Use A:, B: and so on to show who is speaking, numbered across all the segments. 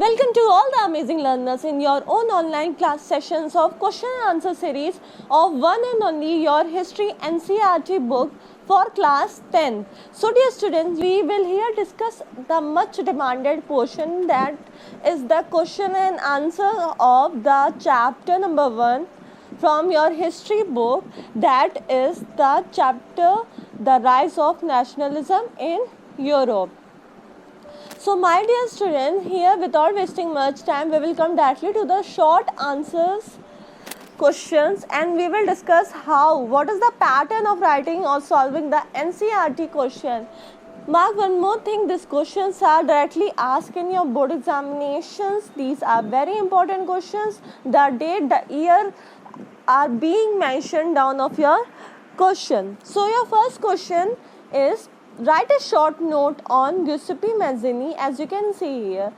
A: Welcome to all the amazing learners in your own online class sessions of question and answer series of one and only your history NCERT book for class 10th. So dear students, we will here discuss the much demanded portion, that is the question and answer of the chapter number 1 from your history book, that is the chapter The Rise of Nationalism in Europe. So my dear students, here without wasting much time, we will come directly to the short answers questions, and we will discuss what is the pattern of writing or solving the NCERT question. Mark one more thing, these questions are directly asked in your board examinations. These are very important questions. The date, the year are being mentioned down of your question. So your first question is, write a short note on Giuseppe Mazzini. As you can see here,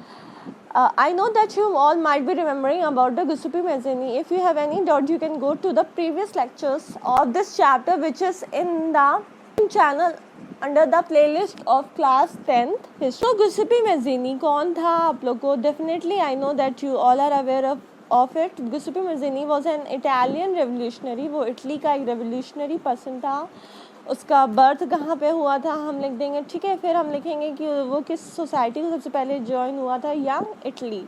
A: I know that you all might be remembering about the Giuseppe Mazzini. If you have any doubt, you can go to the previous lectures of this chapter, which is in the channel under the playlist of class 10th history. So Giuseppe Mazzini कौन था आप लोग को? Definitely I know that you all are aware of it. Giuseppe Mazzini was an Italian revolutionary. वो Italy का एक revolutionary person था. उसका बर्थ कहाँ पे हुआ था हम लिख देंगे, ठीक है. फिर हम लिखेंगे कि वो किस सोसाइटी को सबसे पहले ज्वाइन हुआ था, यंग इटली.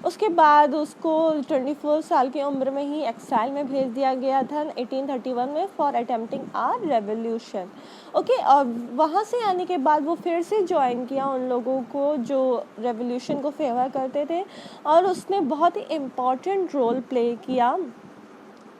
A: उसके बाद उसको 24 साल की उम्र में ही एक्साइल में भेज दिया गया था 1831 में for attempting a revolution. Okay, और वहाँ से आने के बाद वो फिर से ज्वाइन किया उन लोगों को जो रेवोल्यूशन को फेवर करते थे, और उसने बहुत ही इम्पॉर्टेंट रोल प्ले किया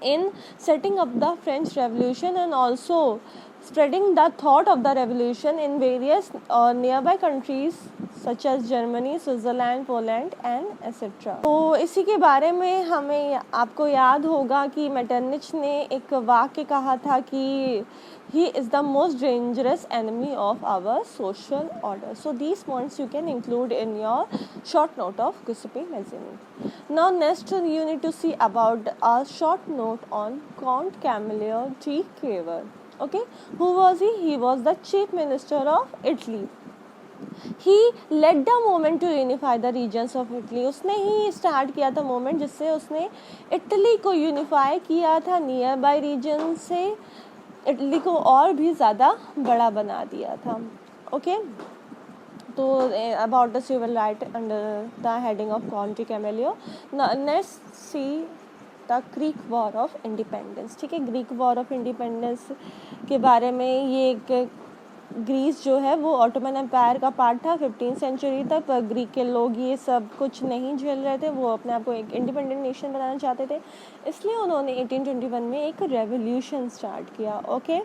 A: in setting up the French Revolution and also spreading the thought of the revolution in various nearby countries such as Germany, Switzerland, Poland and etc. तो इसी के बारे में हमें आपको याद होगा कि मेटरनिच ने एक वाक्य कहा था कि he is the most dangerous enemy of our social order. So these points you can include in your short note of Giuseppe Mazzini. Now next you need to see about a short note on Count Camillo di Cavour. Okay, who was he? He was the chief minister of Italy. He led the movement to unify the regions of Italy. उसने ही start किया था movement जिससे उसने Italy को unify किया था near by reason से, Italy को और भी ज़्यादा बड़ा बना दिया था. ओके, तो about this you will write under the heading of Count Camillo. Next see the Greek war of independence. ठीक है, ग्रीक वॉर ऑफ इंडिपेंडेंस के बारे में, ये एक ग्रीस जो है वो ऑटोमन एम्पायर का पार्ट था 15th सेंचुरी तक, पर ग्रीक के लोग ये सब कुछ नहीं झेल रहे थे. वो अपने आप को एक इंडिपेंडेंट नेशन बनाना चाहते थे, इसलिए उन्होंने 1821 में एक रेवोल्यूशन स्टार्ट किया. ओके,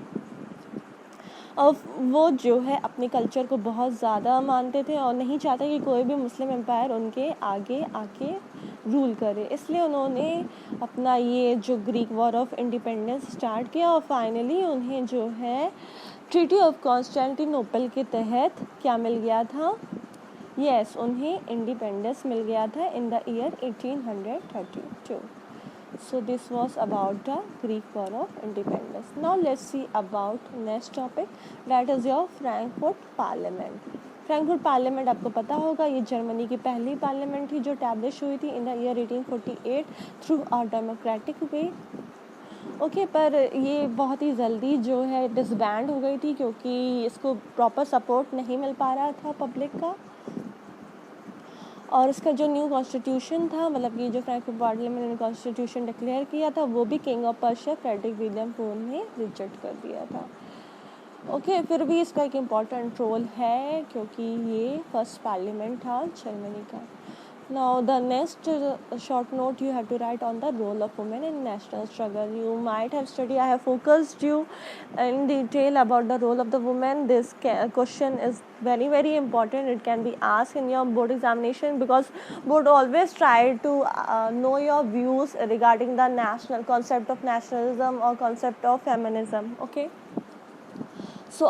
A: और वो जो है अपने कल्चर को बहुत ज़्यादा मानते थे और नहीं चाहते कि कोई भी मुस्लिम एम्पायर उनके आगे आके रूल करे, इसलिए उन्होंने अपना ये जो Greek war of independence start किया. और फाइनली उन्हें जो है ट्रीटी ऑफ कॉन्स्टेंटिनोपल के तहत क्या मिल गया था? यस, उन्हें इंडिपेंडेंस मिल गया था in the year 1832. So this was about the Greek War of Independence. Now let's see about next topic, that is your Frankfurt Parliament. Frankfurt parliament आपको पता होगा, ये जर्मनी की पहली पार्लियामेंट थी जो एस्टैब्लिश हुई थी in the year 1848 through a democratic way. Okay, पर ये बहुत ही जल्दी जो है डिसबैंड हो गई थी क्योंकि इसको प्रॉपर सपोर्ट नहीं मिल पा रहा था पब्लिक का. और इसका जो न्यू कॉन्स्टिट्यूशन था, मतलब कि जो फ्रैंकफर्ट पार्लियामेंट ने कॉन्स्टिट्यूशन डिक्लेयर किया था, वो भी king of Persia Frederick William four ने रिजेक्ट कर दिया था. ओके, फिर भी इसका एक इम्पॉर्टेंट रोल है क्योंकि ये फर्स्ट पार्लियामेंट था जर्मनी का. Now the next short note you have to write on the role of women in national struggle. You might have studied, I have focused you in detail about the role of the woman. This question is very important. It can be asked in your board examination because board always try to know your views regarding the national concept of nationalism or concept of feminism. Okay, so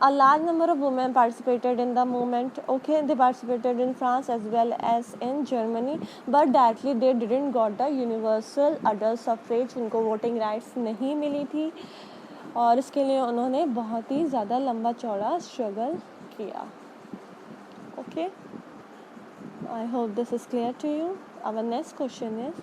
A: a large number of women participated in the movement. Okay, they participated in France as well as in Germany, but directly they didn't got the universal adult suffrage. उनको voting rights नहीं मिली थी और इसके लिए उन्होंने बहुत ही ज़्यादा लंबा चौड़ा स्ट्रगल किया. Okay, I hope this is clear to you. Our next question is,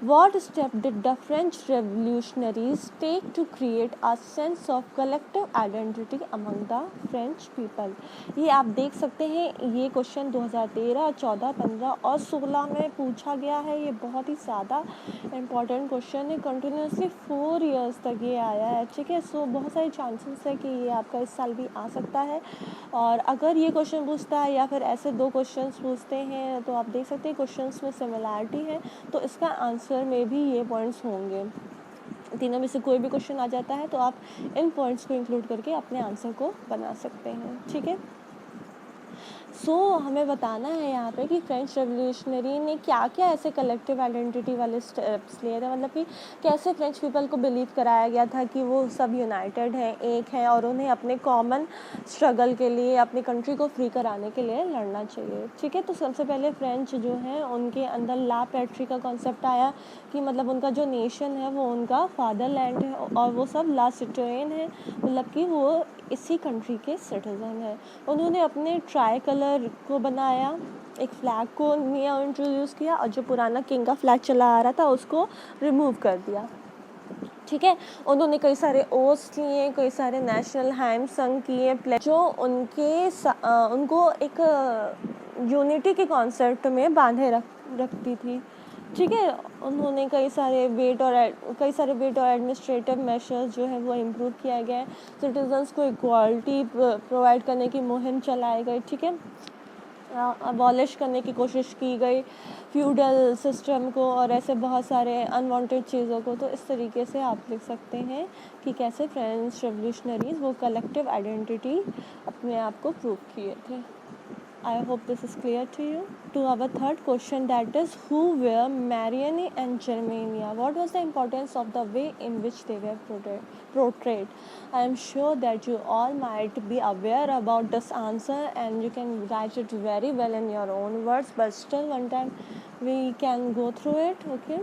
A: what step did the French revolutionaries take to create a sense of collective identity among the French people? ये आप देख सकते हैं, ये question 2013, 14, 15 और 16 में पूछा गया है. ये बहुत ही ज़्यादा इम्पॉर्टेंट क्वेश्चन है. कंटिन्यूसली 4 ईयर्स तक ये आया है. ठीक है, सो बहुत सारे चांसेस है कि ये आपका इस साल भी आ सकता है. और अगर ये क्वेश्चन पूछता है या फिर ऐसे 2 क्वेश्चंस पूछते हैं तो आप देख सकते हैं क्वेश्चंस में सिमिलैरिटी है, तो इसका आंसर में भी ये पॉइंट्स होंगे. तीनों में से कोई भी क्वेश्चन आ जाता है तो आप इन पॉइंट्स को इंक्लूड करके अपने आंसर को बना सकते हैं. ठीक है, सो हमें बताना है यहाँ पे कि फ्रेंच रेवोल्यूशनरी ने क्या क्या ऐसे कलेक्टिव आइडेंटिटी वाले स्टेप्स लिए थे. मतलब कि कैसे फ्रेंच पीपल को बिलीव कराया गया था कि वो सब यूनाइटेड हैं, एक हैं, और उन्हें अपने कॉमन स्ट्रगल के लिए, अपनी कंट्री को फ्री कराने के लिए लड़ना चाहिए. ठीक है, तो सबसे पहले फ्रेंच जो हैं उनके अंदर ला पैट्री का कॉन्सेप्ट आया कि मतलब उनका जो नेशन है वो उनका फादरलैंड है और वो सब ला सिटोयन है, मतलब कि वो इसी कंट्री के सिटीजन है. उन्होंने अपने ट्राई कलर को बनाया, एक फ्लैग को नया इंट्रोड्यूस किया और जो पुराना किंग का फ्लैग चला आ रहा था उसको रिमूव कर दिया. ठीक है, उन्होंने कई सारे ओथ्स लिए, कई सारे नेशनल हाइम संग किए जो उनको एक यूनिटी के कॉन्सेप्ट में बांधे रखती थी. ठीक है, उन्होंने कई सारे वेट और एडमिनिस्ट्रेटिव मेशर्स जो है वो इम्प्रूव किया गया है. सिटीजन्स को इक्वालिटी प्रोवाइड करने की मुहिम चलाई गई. ठीक है, अबॉलिश करने की कोशिश की गई फ्यूडल सिस्टम को और ऐसे बहुत सारे अनवांटेड चीज़ों को. तो इस तरीके से आप लिख सकते हैं कि कैसे फ्रेंच रेवोल्यूशनरीज वो कलेक्टिव आइडेंटिटी अपने आप को प्रूव किए थे. I hope this is clear to you. To our third question, that is, who were Mariani and Germania? What was the importance of the way in which they were portrayed? I am sure that you all might be aware about this answer and you can write it very well in your own words, but still one time we can go through it. Okay.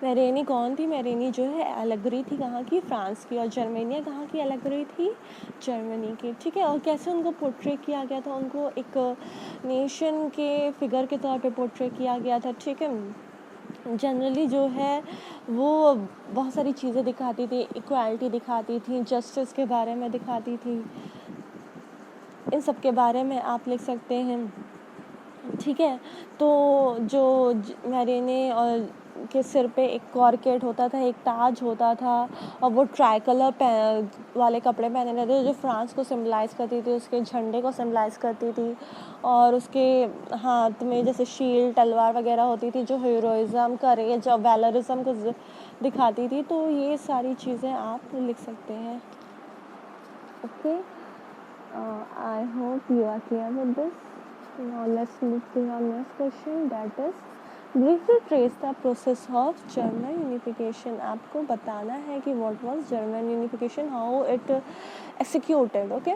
A: मेरेनी कौन थी? मेरेनी जो है allegory थी कहाँ की? France की. और Germania कहाँ की एलेगरी थी? जर्मनी की. ठीक है, और कैसे उनको पोर्ट्रे किया गया था? उनको एक नेशन के फिगर के तौर पे पोर्ट्रे किया गया था. ठीक है, जनरली जो है वो बहुत सारी चीज़ें दिखाती थी, इक्वालिटी दिखाती थी, जस्टिस के बारे में दिखाती थी. इन सब के बारे में आप लिख सकते हैं. ठीक है, तो जो मेरेने और के सिर पे एक कॉर्केट होता था, एक ताज होता था और वो ट्राई कलर वाले कपड़े पहने रहते थे जो फ्रांस को सिम्बलाइज़ करती थी, उसके झंडे को सिम्बलाइज़ करती थी. और उसके हाथ में जैसे शील्ड, तलवार वगैरह होती थी जो हीरोइज़म, करेज और वैलरिज़म को दिखाती थी. तो ये सारी चीज़ें आप लिख सकते हैं. Okay, I hope you are clear with this. Now let's move to our next question, that is, briefly trace the process of German unification. आपको बताना है कि what was German unification, how it executed. okay?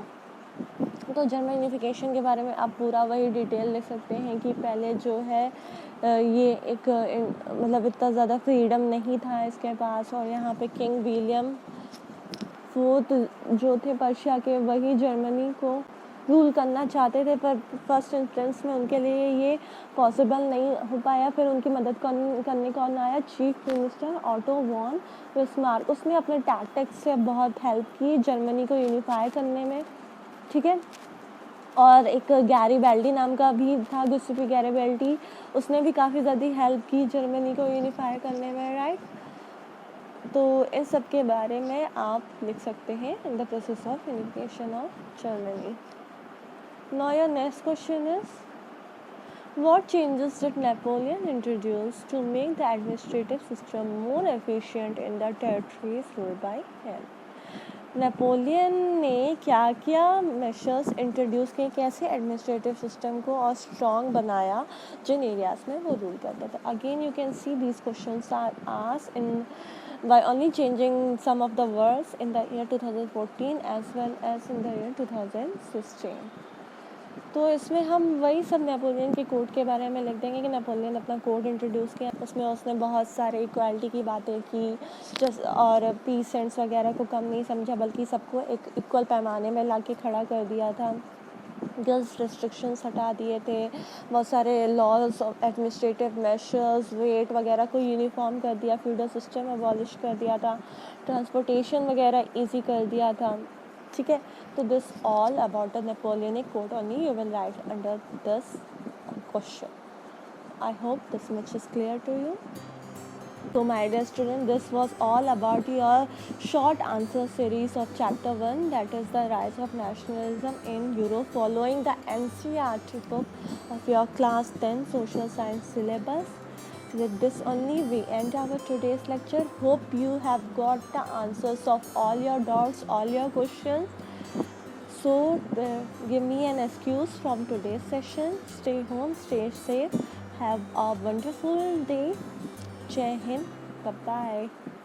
A: तो German unification के बारे में आप पूरा वही डिटेल लिख सकते हैं कि पहले जो है ये एक मतलब इतना ज़्यादा फ्रीडम नहीं था इसके पास, और यहाँ पे किंग विलियम फोर्थ जो थे पर्शिया के, वही जर्मनी को रूल करना चाहते थे, पर फर्स्ट इंस्टेंस में उनके लिए ये पॉसिबल नहीं हो पाया. फिर उनकी मदद करने कौन आया? Chief minister Otto von Bismarck. उसने अपने टैक्टिक्स से बहुत हेल्प की जर्मनी को यूनिफाई करने में. ठीक है, और एक गैरिबल्डी नाम का भी था, गुस्टूपी गैरिबल्डी, उसने भी काफ़ी ज़्यादा हेल्प की जर्मनी को यूनिफाई करने में. राइट, तो इन सब के बारे में आप लिख सकते हैं in the process of unification of Germany. Now your next question is, what changes did Napoleon introduce to make the administrative system more efficient in the territories ruled by him? Napoleon ने क्या क्या measures introduce किए, कैसे administrative system को और strong बनाया जिन areas में वो रूल करता था. Again you can see these questions are asked in by only changing some of the words in the year 2014 as well as in the year 2016. तो इसमें हम वही सब नेपोलियन के कोड के बारे में लिख देंगे कि नेपोलियन अपना कोड इंट्रोड्यूस किया, उसमें उसने बहुत सारे इक्वालिटी की बातें की, जस्ट और पीसेंट्स वगैरह को कम नहीं समझा बल्कि सबको एक इक्वल पैमाने में ला के खड़ा कर दिया था. गर्ल्स रिस्ट्रिक्शंस हटा दिए थे, बहुत सारे laws of administrative measures, weight वगैरह को यूनिफॉर्म कर दिया, फ्यूडल सिस्टम अबॉलिश कर दिया था, ट्रांसपोर्टेशन वगैरह इजी कर दिया था, ठीक है। तो this all about the Napoleonic code only you will write under this question. I hope this much is clear to you. So my dear student, this was all about your short answer series of chapter 1, that is the rise of nationalism in Europe, following the NCERT book of your class 10 social science syllabus. With this only we end our today's lecture. Hope you have got the answers of all your doubts, all your questions. So give me an excuse from today's session. Stay home, stay safe, have a wonderful day. Jai Hind. Bye bye.